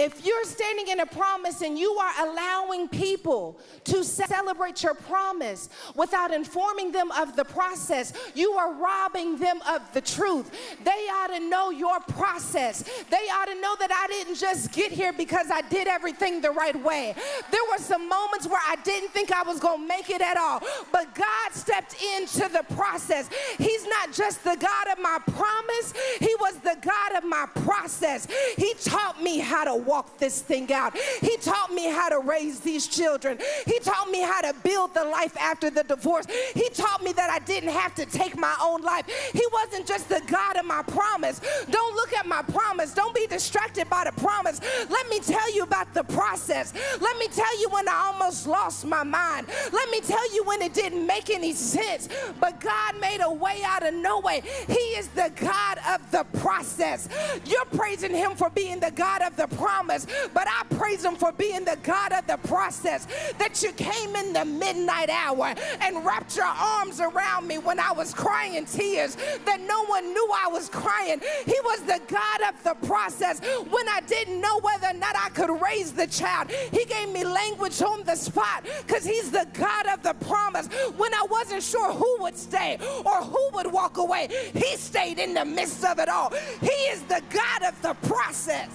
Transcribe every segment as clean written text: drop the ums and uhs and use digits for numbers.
If you're standing in a promise and you are allowing people to celebrate your promise without informing them of the process, you are robbing them of the truth. They ought to know your process. They ought to know that I didn't just get here because I did everything the right way. There were some moments where I didn't think I was going to make it at all, but God stepped into the process. He's not just the God of my promise, He was the God of my process. He taught me how to walk this thing out. He taught me how to raise these children. He taught me how to build the life after the divorce. He taught me that I didn't have to take my own life. He wasn't just the God of my promise. Don't look at my promise. Don't be distracted by the promise. Let me tell you about the process. Let me tell you when I almost lost my mind. Let me tell you when it didn't make any sense. But God made a way out of no way. He is the God of the process. You're praising Him for being the God of the promise, but I praise Him for being the God of the process. That you came in the midnight hour and wrapped your arms around me when I was crying tears that no one knew I was crying. He was the God of the process. When I didn't know whether or not I could raise the child, He gave me language on the spot because He's the God of the promise. When I wasn't sure who would stay or who would walk away, He stayed in the midst of it all. He is the God of the process.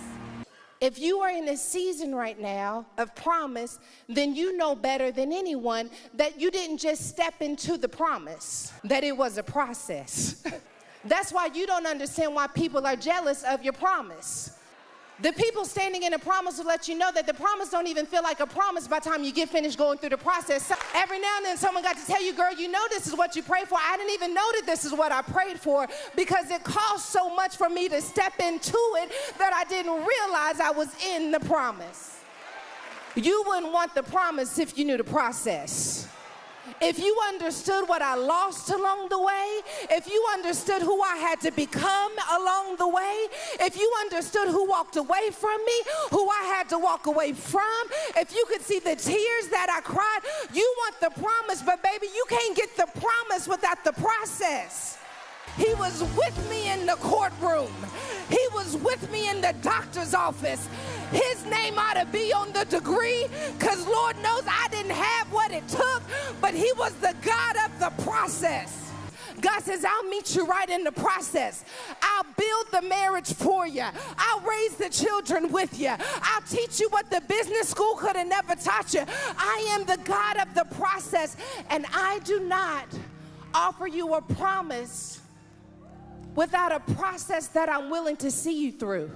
If you are in a season right now of promise, then you know better than anyone that you didn't just step into the promise, that it was a process. That's why you don't understand why people are jealous of your promise. The people standing in a promise will let you know that the promise don't even feel like a promise by the time you get finished going through the process. So every now and then someone got to tell you, girl, you know this is what you prayed for. I didn't even know that this is what I prayed for because it cost so much for me to step into it that I didn't realize I was in the promise. You wouldn't want the promise if you knew the process. If you understood what I lost along the way, if you understood who I had to become along the way, if you understood who walked away from me, who I had to walk away from, if you could see the tears that I cried, you want the promise, but baby, you can't get the promise without the process. He was with me in the courtroom. He was with me in the doctor's office. His name ought to be on the degree because Lord knows I didn't have what it took, but He was the God of the process. God says, I'll meet you right in the process. I'll build the marriage for you. I'll raise the children with you. I'll teach you what the business school could have never taught you. I am the God of the process, and I do not offer you a promise without a process that I'm willing to see you through.